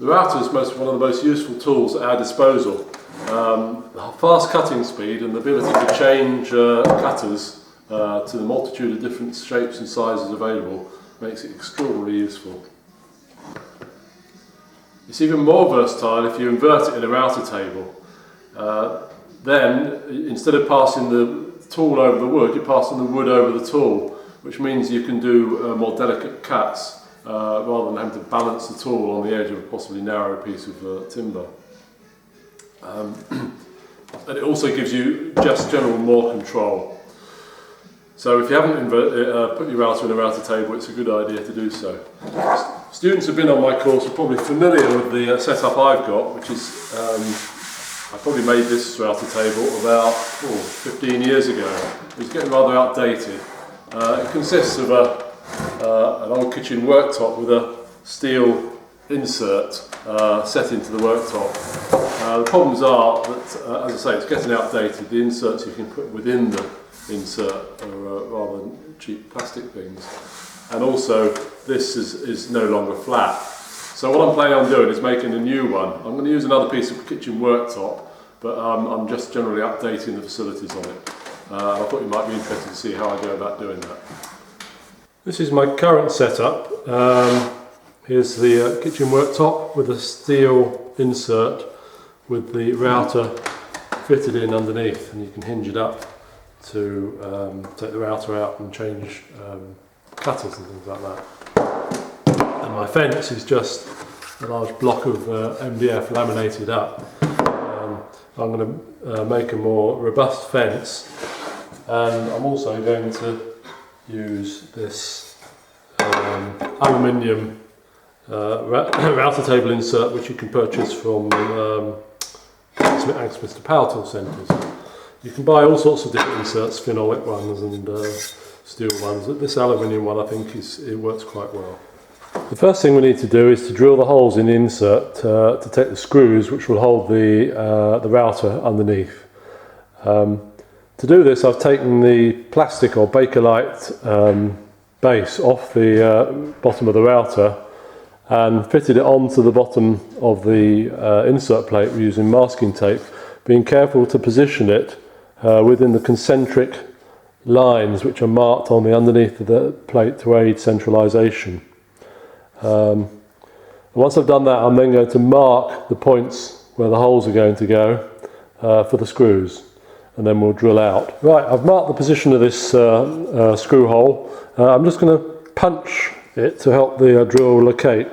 The router is one of the most useful tools at our disposal. Fast cutting speed and the ability to change cutters to the multitude of different shapes and sizes available makes it extraordinarily useful. It's even more versatile if you invert it in a router table. Then, instead of passing the tool over the wood, you're passing the wood over the tool, which means you can do more delicate cuts rather than having to balance the tool on the edge of a possibly narrow piece of timber. And it also gives you just general more control. So if you haven't put your router in a router table, it's a good idea to do so. Students who've been on my course are probably familiar with the setup I've got, which is, I probably made this router table about 15 years ago. It's getting rather outdated. It consists of an old kitchen worktop with a steel insert set into the worktop. The problems are that, as I say, it's getting outdated. The inserts you can put within the insert are rather cheap plastic things. And also, this is no longer flat. So what I'm planning on doing is making a new one. I'm going to use another piece of kitchen worktop, but I'm just generally updating the facilities on it. I thought you might be interested to see how I go about doing that. This is my current setup. Here's the kitchen worktop with a steel insert with the router fitted in underneath, and you can hinge it up to take the router out and change cutters and things like that. And my fence is just a large block of MDF laminated up. I'm going to make a more robust fence, and I'm also going to use this aluminium router table insert, which you can purchase from Axminster Power Tool Centres. You can buy all sorts of different inserts, phenolic ones and steel ones. This aluminium one, I think, it works quite well. The first thing we need to do is to drill the holes in the insert to take the screws which will hold the router underneath. To do this, I've taken the plastic or Bakelite base off the bottom of the router and fitted it onto the bottom of the insert plate using masking tape, being careful to position it within the concentric lines which are marked on the underneath of the plate to aid centralisation. Once I've done that, I'm then going to mark the points where the holes are going to go for the screws, and then we'll drill out. Right, I've marked the position of this screw hole. I'm just going to punch it to help the drill locate.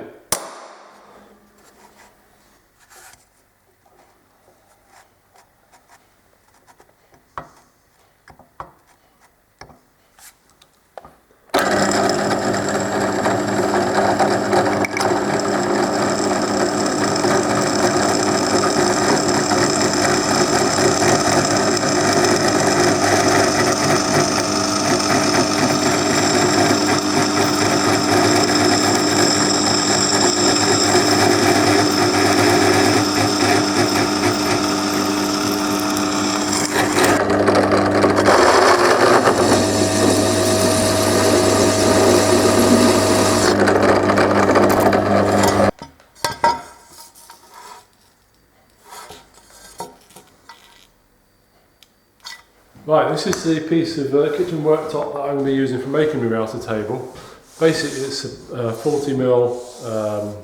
Right, this is the piece of kitchen worktop that I'm going to be using for making my router table. Basically, it's a 40mm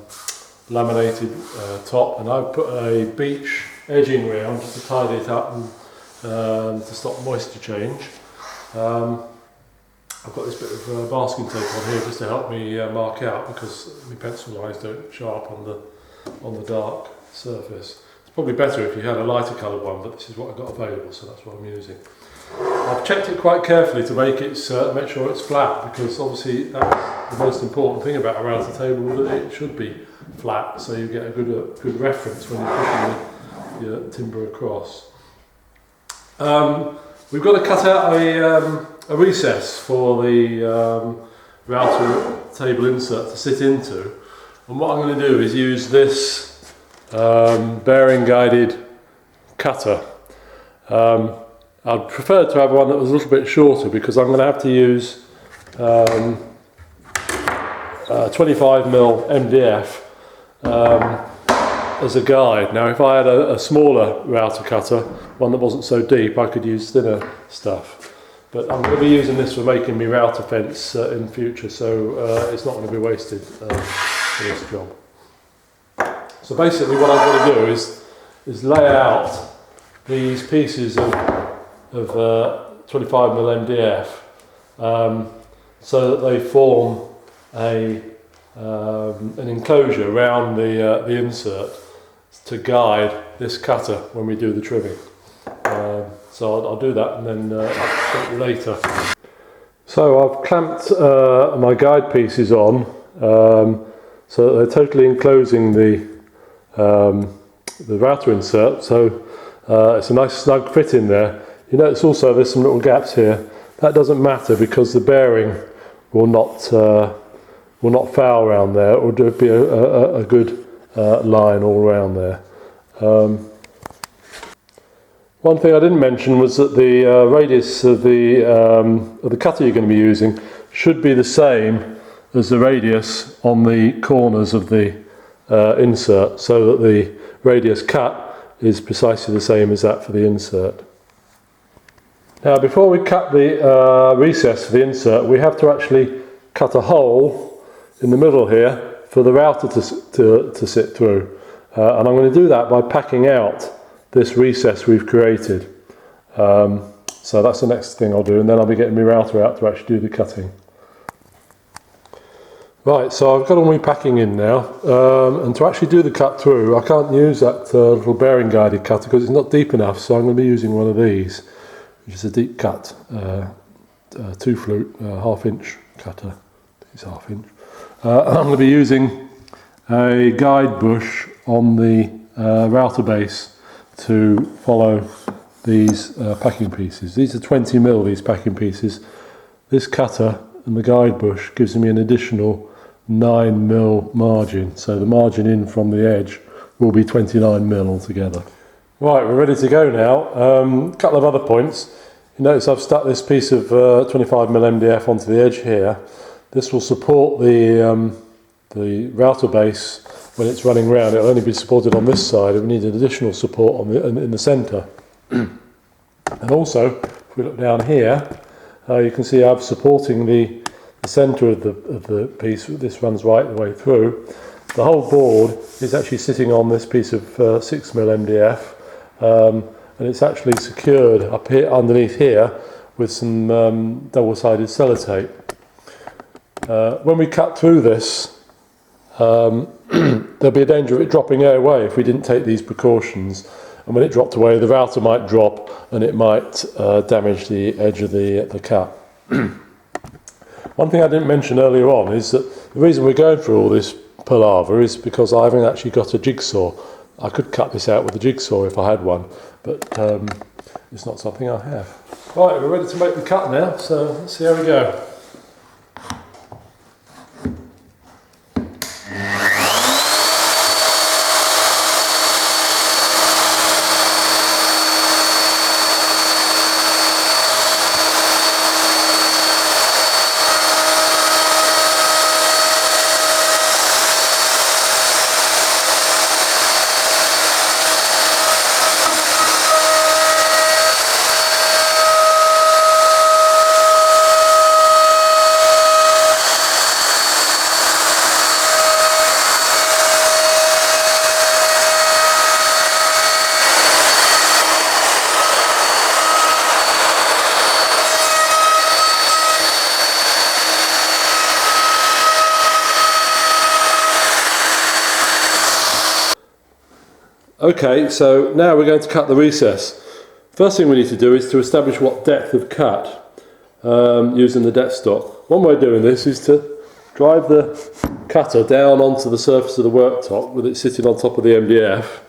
laminated top, and I've put a beech edging round just to tidy it up and to stop moisture change. I've got this bit of masking tape on here just to help me mark out, because my pencil lines don't show up on the dark surface. It's probably better if you had a lighter coloured one, but this is what I've got available, so that's what I'm using. I've checked it quite carefully to make sure it's flat, because obviously that's the most important thing about a router table, that it should be flat, so you get a good reference when you're pushing your timber across. We've got to cut out a recess for the router table insert to sit into, and what I'm going to do is use this bearing guided cutter. I'd prefer to have one that was a little bit shorter, because I'm going to have to use 25mm MDF as a guide. Now if I had a smaller router cutter, one that wasn't so deep, I could use thinner stuff. But I'm going to be using this for making me router fence in future, so it's not going to be wasted for this job. So basically what I'm going to do is lay out these pieces of 25mm MDF so that they form an enclosure around the insert to guide this cutter when we do the trimming. So I'll do that and then I'll show you later. So I've clamped my guide pieces on so that they're totally enclosing the router insert, so it's a nice snug fit in there. You notice also there's some little gaps here. That doesn't matter because the bearing will not foul around there. It will be a good line all around there. One thing I didn't mention was that the radius of the cutter you're going to be using should be the same as the radius on the corners of the insert, so that the radius cut is precisely the same as that for the insert. Now before we cut the recess for the insert, we have to actually cut a hole in the middle here for the router to sit through, and I'm going to do that by packing out this recess we've created. So that's the next thing I'll do, and then I'll be getting my router out to actually do the cutting. Right, so I've got all my packing in now, and to actually do the cut through, I can't use that little bearing guided cutter because it's not deep enough, so I'm going to be using one of these, which is a deep cut, 2-flute, half-inch cutter. It's half-inch. I'm going to be using a guide bush on the router base to follow these packing pieces. These are 20mm, these packing pieces. This cutter and the guide bush gives me an additional 9mm margin, so the margin in from the edge will be 29mm altogether. Right, we're ready to go now. A couple of other points. You notice I've stuck this piece of 25mm MDF onto the edge here. This will support the router base when it's running round. It'll only be supported on this side. It will need an additional support in the centre. And also, if we look down here, you can see I'm supporting the centre of the piece. This runs right the way through. The whole board is actually sitting on this piece of 6mm MDF, and it's actually secured up here underneath here with some double-sided sellotape. When we cut through this, there'll be a danger of it dropping away if we didn't take these precautions, and when it dropped away the router might drop and it might damage the edge of the cut. One thing I didn't mention earlier on is that the reason we're going through all this palaver is because I haven't actually got a jigsaw. I could cut this out with a jigsaw if I had one, but it's not something I have. Right, we're ready to make the cut now, so let's see how we go. Okay, so now we're going to cut the recess. First thing we need to do is to establish what depth of cut using the depth stock. One way of doing this is to drive the cutter down onto the surface of the worktop with it sitting on top of the MDF,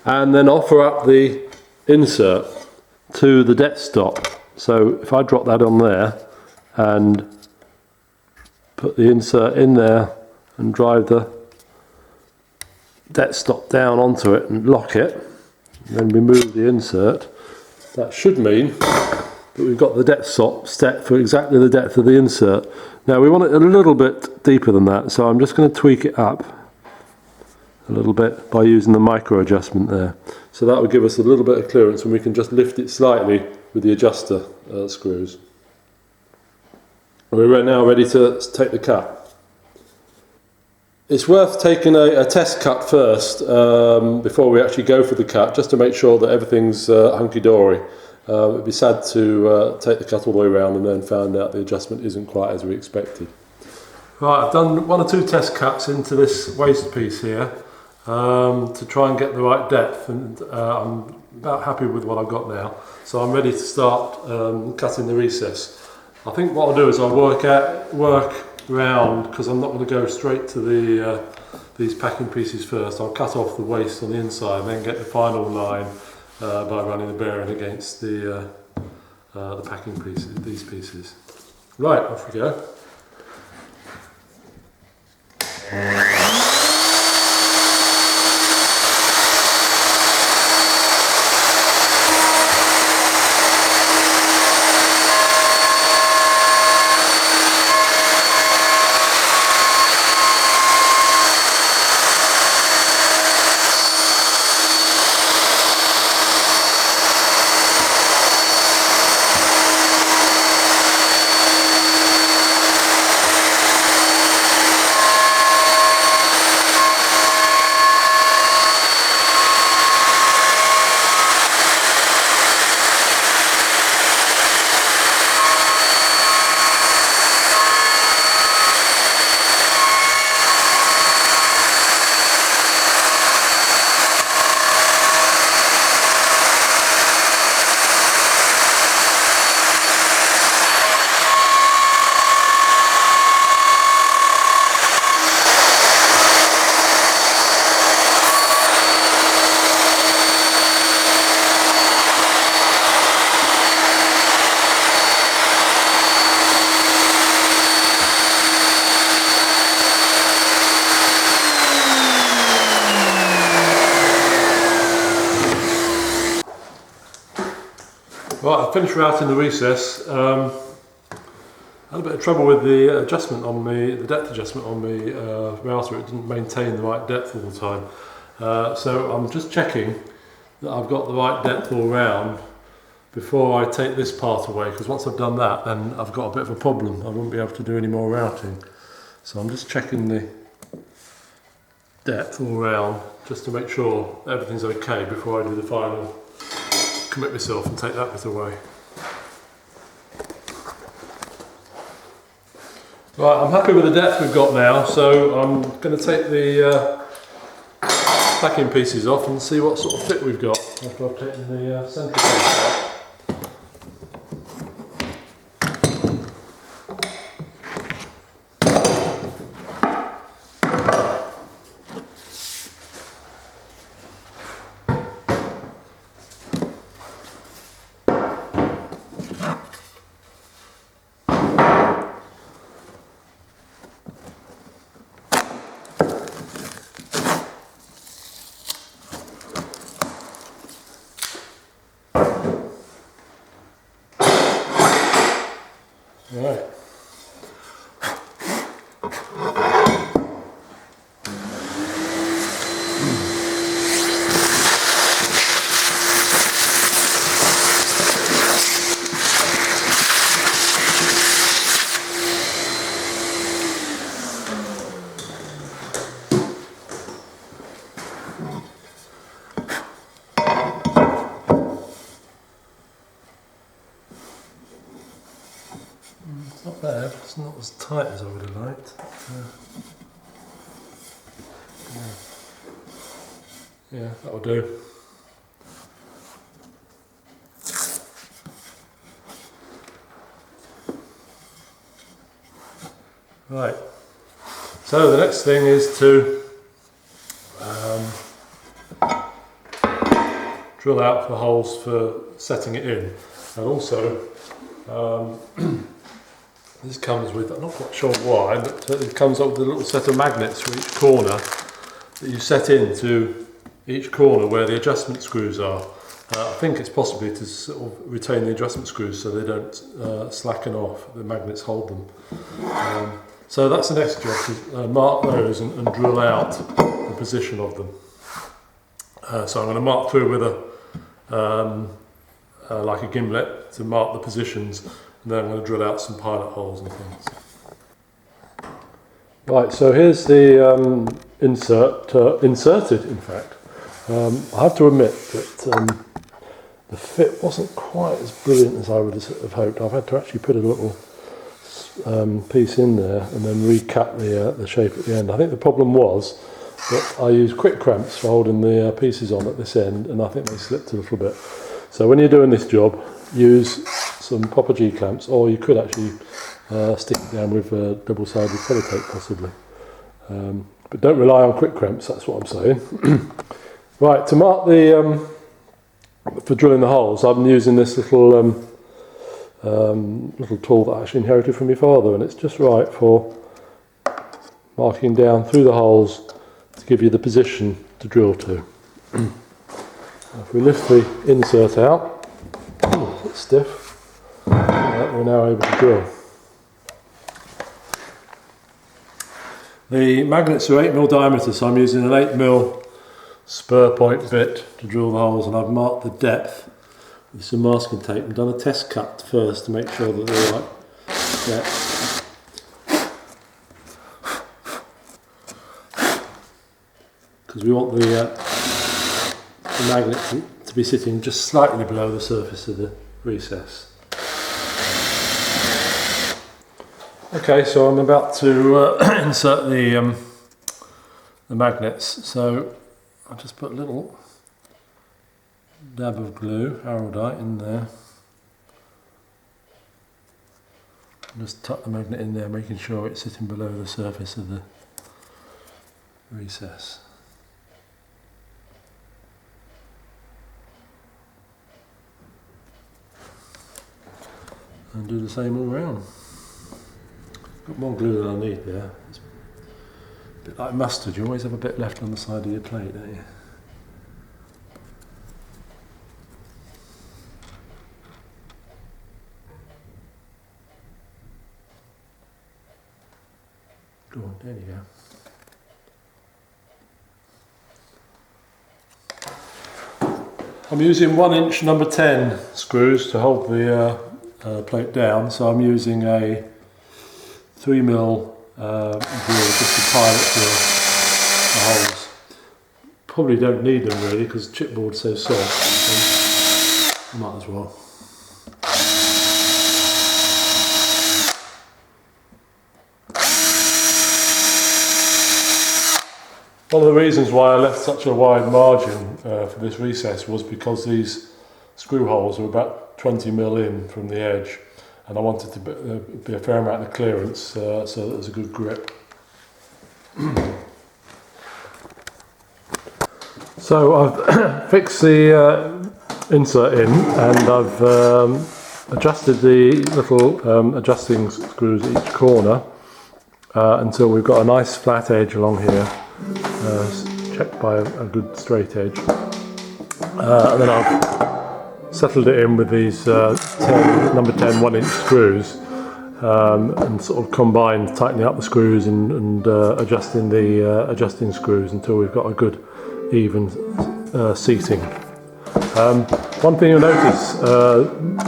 and then offer up the insert to the depth stock. So if I drop that on there and put the insert in there and drive the depth stock down onto it and lock it, and then remove the insert, that should mean that we've got the depth stock set for exactly the depth of the insert. Now we want it a little bit deeper than that, so I'm just going to tweak it up a little bit by using the micro adjustment there. So that will give us a little bit of clearance, and we can just lift it slightly with the adjuster screws. We're now ready to take the cut. It's worth taking a test cut first before we actually go for the cut, just to make sure that everything's hunky-dory. It would be sad to take the cut all the way around and then find out the adjustment isn't quite as we expected. Right, I've done 1 or 2 test cuts into this waist piece here to try and get the right depth, and I'm about happy with what I've got now. So I'm ready to start cutting the recess. I think what I'll do is I'll work round, because I'm not going to go straight to these packing pieces first. I'll cut off the waist on the inside and then get the final line by running the bearing against the packing pieces, these pieces. Right, off we go. Right, I finished routing the recess. I had a bit of trouble with the adjustment on the depth adjustment on the router. It didn't maintain the right depth all the time. So I'm just checking that I've got the right depth all round before I take this part away, because once I've done that, then I've got a bit of a problem. I won't be able to do any more routing. So I'm just checking the depth all round just to make sure everything's okay before I do the final commit myself and take that bit away. Right, I'm happy with the depth we've got now, so I'm going to take the packing pieces off and see what sort of fit we've got after I've taken the central piece out. Right. It's not bad, it's not as tight as I would have liked. Yeah, that'll do. Right, so the next thing is to drill out the holes for setting it in, and also this comes with, I'm not quite sure why, but it comes up with a little set of magnets for each corner that you set into each corner where the adjustment screws are. I think it's possibly to sort of retain the adjustment screws so they don't slacken off, the magnets hold them. So that's the next job, to mark those and drill out the position of them. So I'm going to mark through with like a gimlet to mark the positions, and then I'm going to drill out some pilot holes and things. Right, so here's the inserted, in fact. I have to admit that the fit wasn't quite as brilliant as I would have hoped. I've had to actually put a little piece in there and then recut the shape at the end. I think the problem was that I used quick clamps for holding the pieces on at this end, and I think they slipped a little bit. So when you're doing this job, use some Popper G clamps, or you could actually stick it down with double-sided sellotape possibly. But don't rely on quick clamps, that's what I'm saying. Right, to mark the for drilling the holes, I'm using this little little tool that I actually inherited from my father, and it's just right for marking down through the holes to give you the position to drill to. If we lift the insert out, it's stiff, we're now able to drill. The magnets are 8mm diameter, so I'm using an 8mm spur point bit to drill the holes, and I've marked the depth with some masking tape and done a test cut first to make sure that they're right depth. Because we want the magnet to be sitting just slightly below the surface of the recess. Okay, so I'm about to insert the magnets. So I'll just put a little dab of glue, Araldite, in there. Just tuck the magnet in there, making sure it's sitting below the surface of the recess. And do the same all round. Got more glue than I need there. It's a bit like mustard, you always have a bit left on the side of your plate, don't you? Go on, there you go. I'm using 1" number 10 screws to hold the plate down, so I'm using a 3mm drill just to pilot the holes. Probably don't need them really because the chipboard's so soft, so might as well. One of the reasons why I left such a wide margin for this recess was because these screw holes were about 20mm in from the edge, and I wanted to be a fair amount of clearance so that there's a good grip. So I've fixed the insert in, and I've adjusted the little adjusting screws at each corner until we've got a nice flat edge along here, checked by a good straight edge. And then I've settled it in with these number 10 1" screws, and sort of combined tightening up the screws and adjusting the adjusting screws until we've got a good even seating. One thing you'll notice,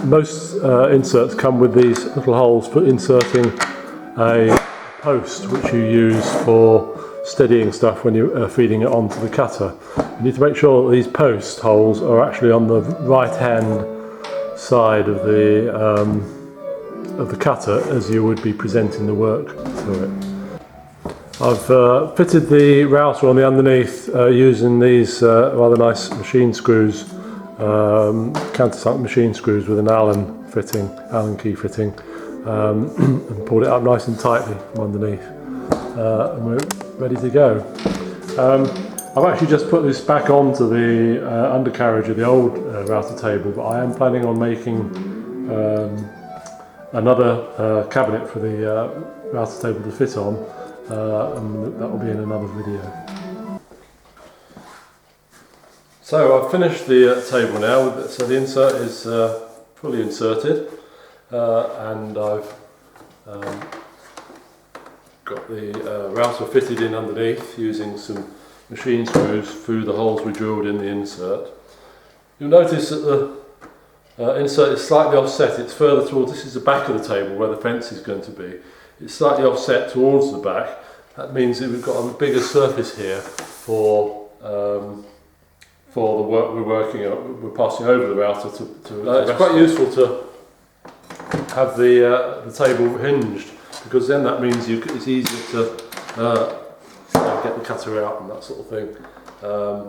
most inserts come with these little holes for inserting a post which you use for steadying stuff when you're feeding it onto the cutter. You need to make sure that these post holes are actually on the right hand side of the cutter as you would be presenting the work to it. I've fitted the router on the underneath using these rather nice machine screws, countersunk machine screws with an Allen key fitting, and pulled it up nice and tightly from underneath, and we're ready to go. I've actually just put this back onto the undercarriage of the old router table, but I am planning on making another cabinet for the router table to fit on, and that will be in another video. So I've finished the table now, so the insert is fully inserted, and I've got the router fitted in underneath using some machine screws through the holes we drilled in the insert. You'll notice that the insert is slightly offset. It's further towards, this is the back of the table where the fence is going to be. It's slightly offset towards the back. That means that we've got a bigger surface here for the work we're working on. We're passing over the router to it's quite useful to have the table hinged, because then that means it's easier to get the cutter out and that sort of thing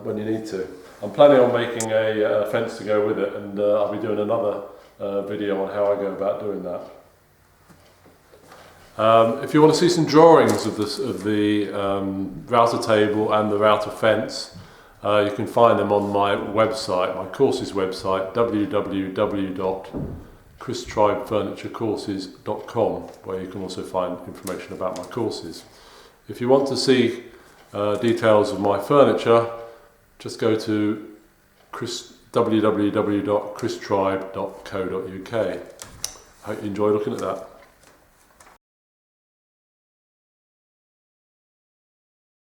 when you need to. I'm planning on making a fence to go with it, and I'll be doing another video on how I go about doing that. If you want to see some drawings of the router table and the router fence, you can find them on my website, my courses website, www.christribefurniturecourses.com, where you can also find information about my courses. If you want to see details of my furniture, just go to www.christribe.co.uk. I hope you enjoy looking at that.